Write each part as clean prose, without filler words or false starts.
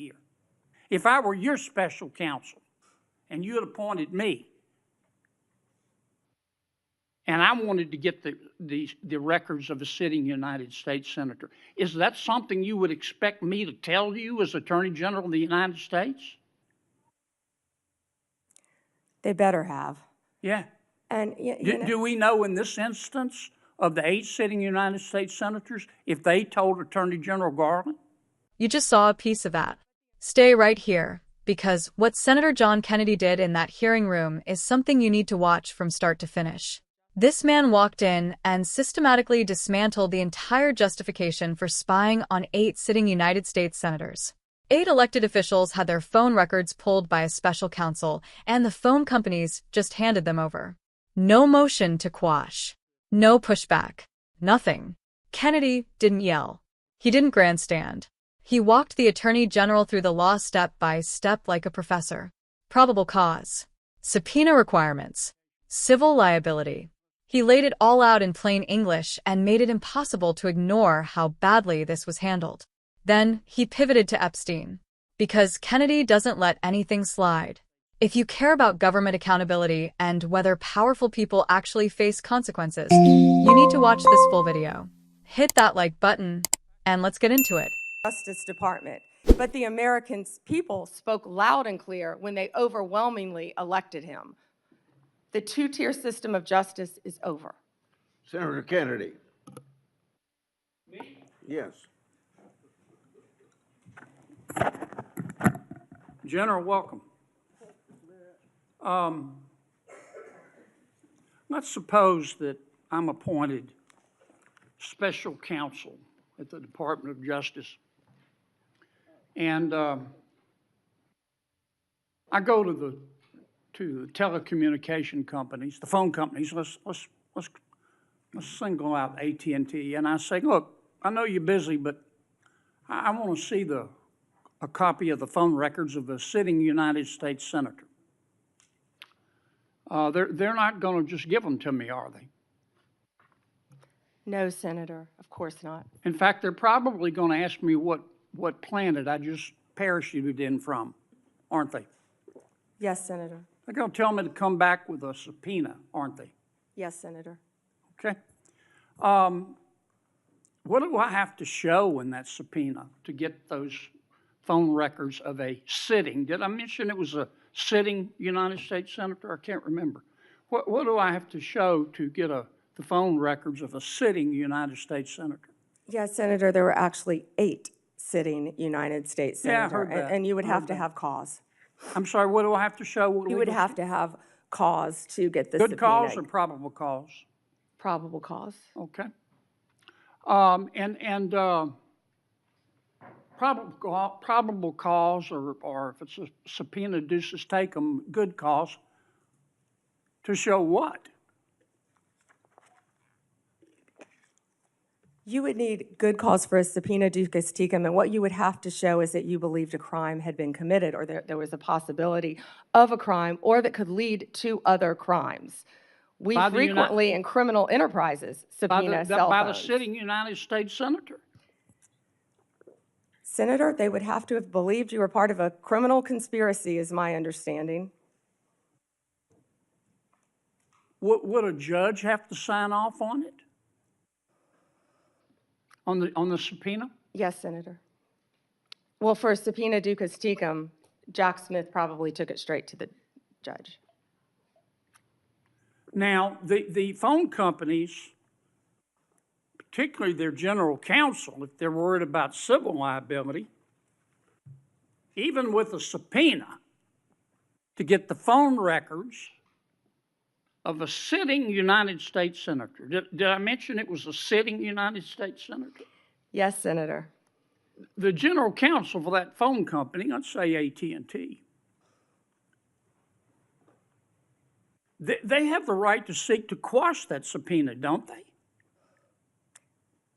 here. If I were your special counsel and you had appointed me and I wanted to get the records of a sitting United States senator, is that something you would expect me to tell you as Attorney General of the United States? They better have. Yeah. And do we know in this instance of the 8 sitting United States senators if they told Attorney General Garland? You just saw a piece of that. Stay right here, because what Senator John Kennedy did in that hearing room is something you need to watch from start to finish. This man walked in and systematically dismantled the entire justification for spying on 8 sitting United States senators. 8 elected officials had their phone records pulled by a special counsel, and the phone companies just handed them over. No motion to quash. No pushback. Nothing. Kennedy didn't yell. He didn't grandstand. He walked the Attorney General through the law step by step like a professor. Probable cause. Subpoena requirements. Civil liability. He laid it all out in plain English and made it impossible to ignore how badly this was handled. Then he pivoted to Epstein. Because Kennedy doesn't let anything slide. If you care about government accountability and whether powerful people actually face consequences, you need to watch this full video. Hit that like button, and let's get into it. Justice Department. But the American people spoke loud and clear when they overwhelmingly elected him. The 2-tier system of justice is over. Senator Kennedy. Me? Yes. General, welcome. Let's suppose that I'm appointed special counsel at the Department of Justice, and I go to the telecommunication companies, the phone companies. Let's single out AT&T, and I say, look, I know you're busy, but I want to see a copy of the phone records of a sitting United States senator. They're not going to just give them to me, are they? No, Senator, of course not. In fact, they're probably going to ask me what planet I just parachuted in from, aren't they? Yes, Senator. They're going to tell me to come back with a subpoena, aren't they? Yes, Senator. Okay. What do I have to show in that subpoena to get those phone records of a sitting? Did I mention it was a sitting United States senator? I can't remember. What do I have to show to get the phone records of a sitting United States senator? Yes, Senator, there were actually 8 sitting United States senators. Yeah, I heard that. And you would have to have cause. I'm sorry, what do I have to show? You would have to have cause to get the subpoena. Good cause or probable cause? Probable cause. Okay. Probable cause, or if it's a subpoena duces take them, good cause, to show what? You would need good cause for a subpoena duces tecum, and what you would have to show is that you believed a crime had been committed, or there was a possibility of a crime, or that could lead to other crimes. We frequently, in criminal enterprises, subpoena cell phones. By the sitting United States senator? Senator, they would have to have believed you were part of a criminal conspiracy, is my understanding. Would a judge have to sign off on it? On the subpoena? Yes, Senator. Well, for a subpoena duces tecum, Jack Smith probably took it straight to the judge. Now, the phone companies, particularly their general counsel, if they're worried about civil liability, even with a subpoena to get the phone records of a sitting United States senator. Did I mention it was a sitting United States senator? Yes, Senator. The general counsel for that phone company, let's say AT&T, they have the right to seek to quash that subpoena, don't they?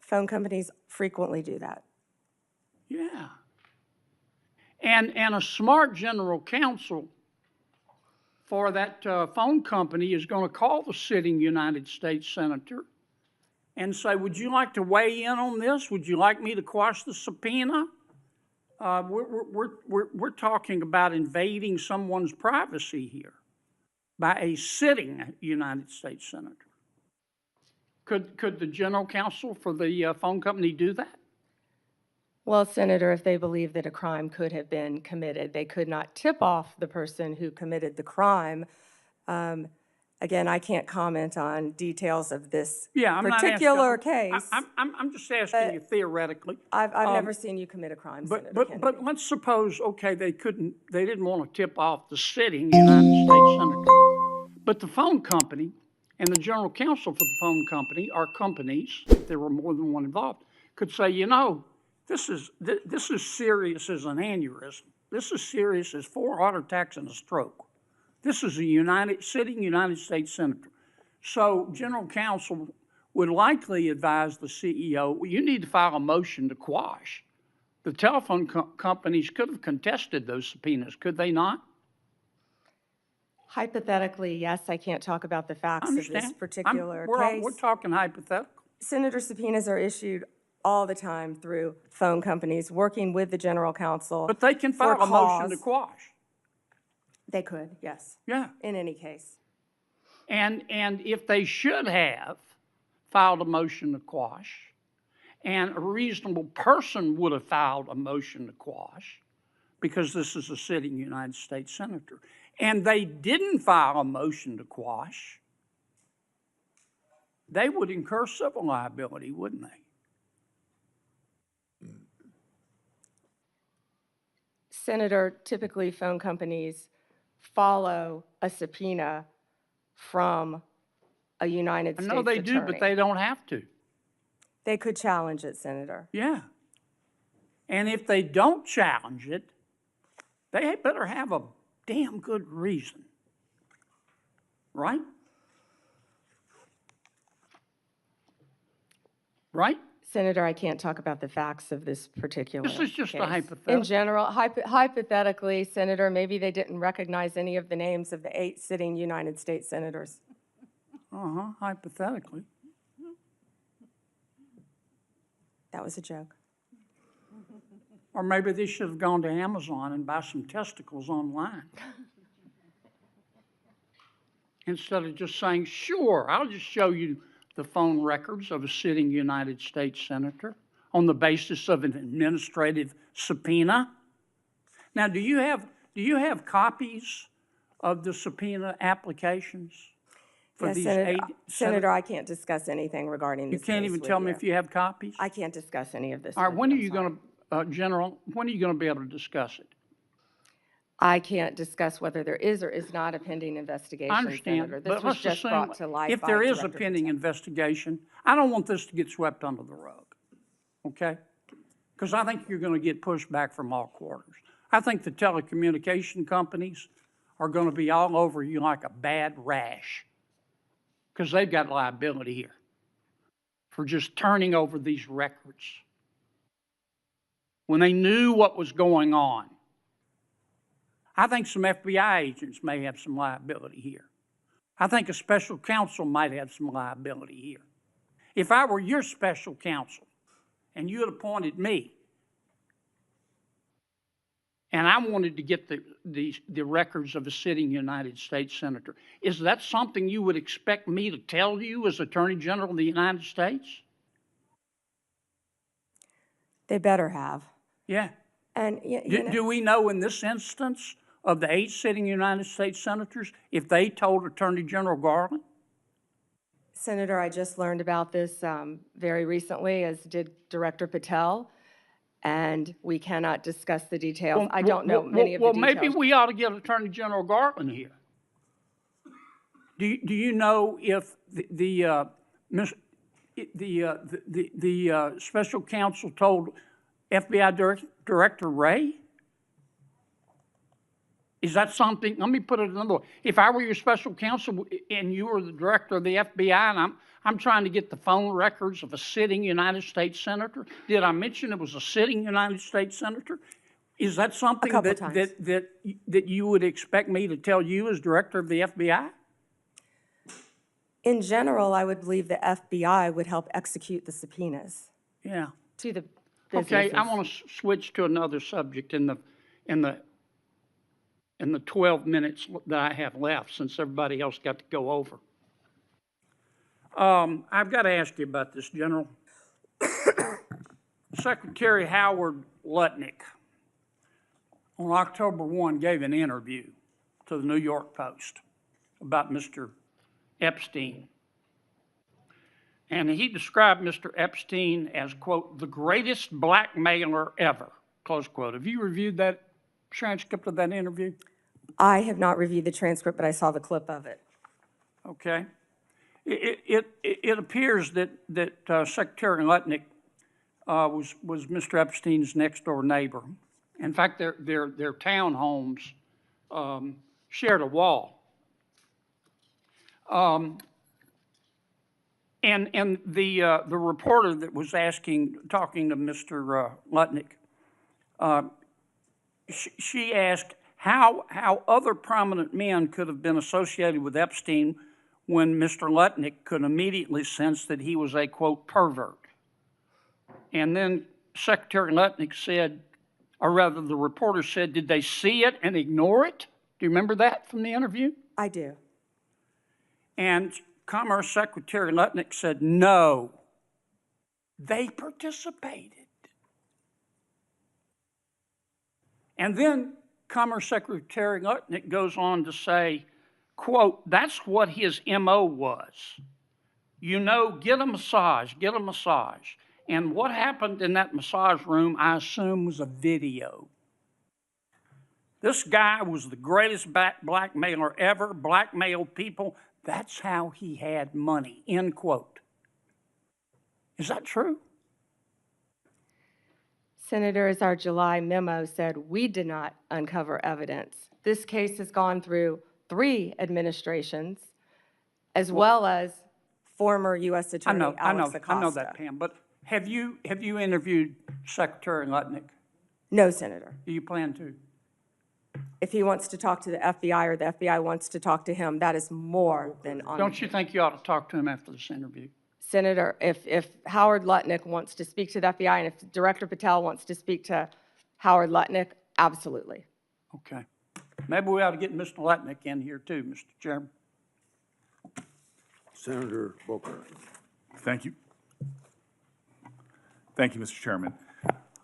Phone companies frequently do that. Yeah. And a smart general counsel for that phone company is going to call the sitting United States senator and say, would you like to weigh in on this? Would you like me to quash the subpoena? We're talking about invading someone's privacy here by a sitting United States senator. Could the general counsel for the phone company do that? Well, Senator, if they believe that a crime could have been committed, they could not tip off the person who committed the crime. Again, I can't comment on details of this Yeah, I'm not asking. particular case. I'm just asking you theoretically. I've never seen you commit a crime, Senator But Kennedy. let's suppose, okay, they didn't want to tip off the sitting United States senator. But the phone company and the general counsel for the phone company, or companies, if there were more than one involved, could say, you know, this is serious as an aneurysm. This is serious as 4 heart attacks and a stroke. This is a sitting United States senator. So general counsel would likely advise the CEO, well, you need to file a motion to quash. The telephone companies could have contested those subpoenas, could they not? Hypothetically, yes, I can't talk about the facts of this particular case. We're talking hypothetical. Senator, subpoenas are issued all the time through phone companies working with the general counsel. But they can file a motion to quash. They could, yes. Yeah. In any case. And if they should have filed a motion to quash, and a reasonable person would have filed a motion to quash, because this is a sitting United States senator, and they didn't file a motion to quash, they would incur civil liability, wouldn't they? Senator, typically phone companies follow a subpoena from a United States attorney. I know they do, but they don't have to. They could challenge it, Senator. Yeah. And if they don't challenge it, they better have a damn good reason. Right? Right? Senator, I can't talk about the facts of this particular This is just case. a hypothetical. In general, hypothetically, Senator, maybe they didn't recognize any of the names of the 8 sitting United States senators. Hypothetically. That was a joke. Or maybe they should have gone to Amazon and buy some testicles online. Instead of just saying, sure, I'll just show you the phone records of a sitting United States senator on the basis of an administrative subpoena. Now, do you have copies of the subpoena applications for Yes, these Senator, 8 Senator, I can't discuss anything regarding You this can't case even with tell me you. if you have copies? I can't discuss any of this. All right, with when you, are I'm you sorry. going to, General, when are you going to be able to discuss it? I can't discuss whether there is or is not a pending investigation, I understand, Senator. This but was let's just assume brought to light if by there is a Director pending Patel. investigation, I don't want this to get swept under the rug, okay? Because I think you're going to get pushed back from all quarters. I think the telecommunication companies are going to be all over you like a bad rash because they've got liability here for just turning over these records when they knew what was going on. I think some FBI agents may have some liability here. I think a special counsel might have some liability here. If I were your special counsel and you had appointed me and I wanted to get the records of a sitting United States senator, is that something you would expect me to tell you as Attorney General of the United States? They better have. Yeah. And Do we know in this instance of the 8 sitting United States senators if they told Attorney General Garland? Senator, I just learned about this very recently, as did Director Patel, and we cannot discuss the details. I don't know many of the details. Well, maybe we ought to get Attorney General Garland here. Do you know if the special counsel told FBI Director Wray? Is that something? Let me put it another way. If I were your special counsel and you were the director of the FBI and I'm trying to get the phone records of a sitting United States senator, did I mention it was a sitting United States senator? Is that something that you would expect me to tell you as director of the FBI? In general, I would believe the FBI would help execute the subpoenas. Yeah. To the Okay, I businesses. want to switch to another subject in the 12 minutes that I have left, since everybody else got to go over. I've got to ask you about this, General. Secretary Howard Lutnik on October 1 gave an interview to the New York Post about Mr. Epstein. And he described Mr. Epstein as, quote, the greatest blackmailer ever, close quote. Have you reviewed that transcript of that interview? I have not reviewed the transcript, but I saw the clip of it. Okay. It appears that Secretary Lutnik was Mr. Epstein's next door neighbor. In fact, their townhomes shared a wall. And the reporter that was talking to Mr. Lutnik, she asked how other prominent men could have been associated with Epstein when Mr. Lutnik could immediately sense that he was a, quote, pervert. And then Secretary Lutnik said, or rather the reporter said, did they see it and ignore it? Do you remember that from the interview? I do. And Commerce Secretary Lutnik said, no, they participated. And then Commerce Secretary Lutnik goes on to say, quote, that's what his MO was. You know, get a massage. And what happened in that massage room, I assume, was a video. This guy was the greatest blackmailer ever, blackmailed people. That's how he had money, end quote. Is that true? Senator, as our July memo said, we did not uncover evidence. This case has gone through 3 administrations, as well as former U.S. Attorney Alex Acosta. I know that, Pam. But have you interviewed Secretary Lutnik? No, Senator. Do you plan to? If he wants to talk to the FBI or the FBI wants to talk to him, that is more than on. Don't you think you ought to talk to him after this interview? Senator, if Howard Lutnik wants to speak to the FBI and if Director Patel wants to speak to Howard Lutnik, absolutely. Okay. Maybe we ought to get Mr. Lutnik in here too, Mr. Chairman. Senator Booker. Thank you. Thank you, Mr. Chairman.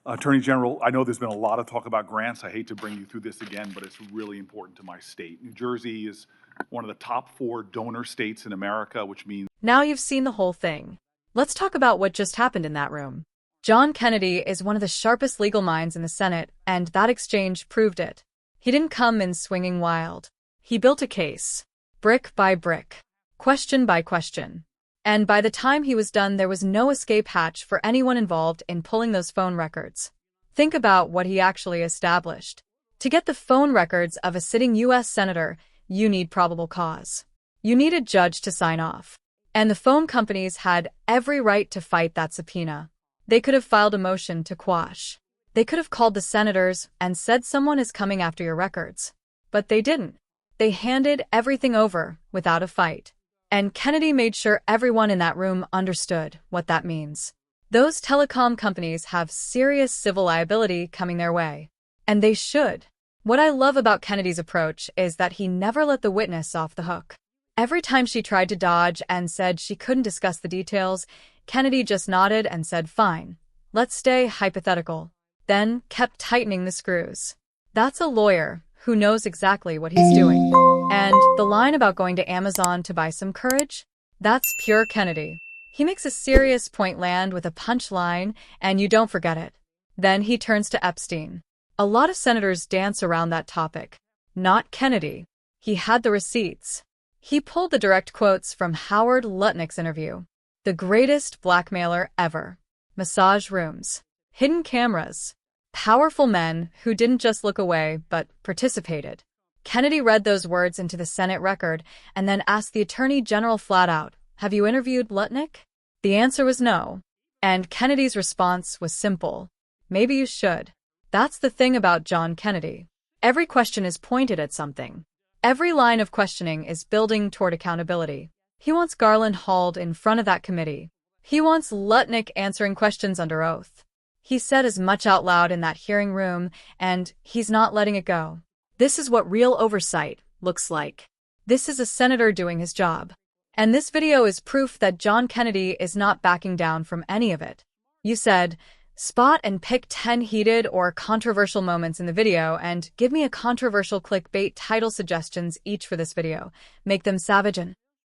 Attorney General, I know there's been a lot of talk about grants. I hate to bring you through this again, but it's really important to my state. New Jersey is one of the top 4 donor states in America, which means... Now you've seen the whole thing. Let's talk about what just happened in that room. John Kennedy is one of the sharpest legal minds in the Senate, and that exchange proved it. He didn't come in swinging wild. He built a case, brick by brick, question by question. And by the time he was done, there was no escape hatch for anyone involved in pulling those phone records. Think about what he actually established. To get the phone records of a sitting U.S. senator, you need probable cause. You need a judge to sign off. And the phone companies had every right to fight that subpoena. They could have filed a motion to quash. They could have called the senators and said someone is coming after your records. But they didn't. They handed everything over without a fight. And Kennedy made sure everyone in that room understood what that means. Those telecom companies have serious civil liability coming their way. And they should. What I love about Kennedy's approach is that he never let the witness off the hook. Every time she tried to dodge and said she couldn't discuss the details, Kennedy just nodded and said, fine, let's stay hypothetical. Then kept tightening the screws. That's a lawyer who knows exactly what he's doing. And the line about going to Amazon to buy some courage? That's pure Kennedy. He makes a serious point land with a punchline, and you don't forget it. Then he turns to Epstein. A lot of senators dance around that topic. Not Kennedy. He had the receipts. He pulled the direct quotes from Howard Lutnik's interview. The greatest blackmailer ever. Massage rooms. Hidden cameras. Powerful men who didn't just look away, but participated. Kennedy read those words into the Senate record and then asked the Attorney General flat out, have you interviewed Lutnik? The answer was no. And Kennedy's response was simple. Maybe you should. That's the thing about John Kennedy. Every question is pointed at something. Every line of questioning is building toward accountability. He wants Garland hauled in front of that committee. He wants Lutnik answering questions under oath. He said as much out loud in that hearing room, and he's not letting it go. This is what real oversight looks like. This is a senator doing his job. And this video is proof that John Kennedy is not backing down from any of it. You said, spot and pick 10 heated or controversial moments in the video and give me a controversial clickbait title suggestions each for this video. Make them savage and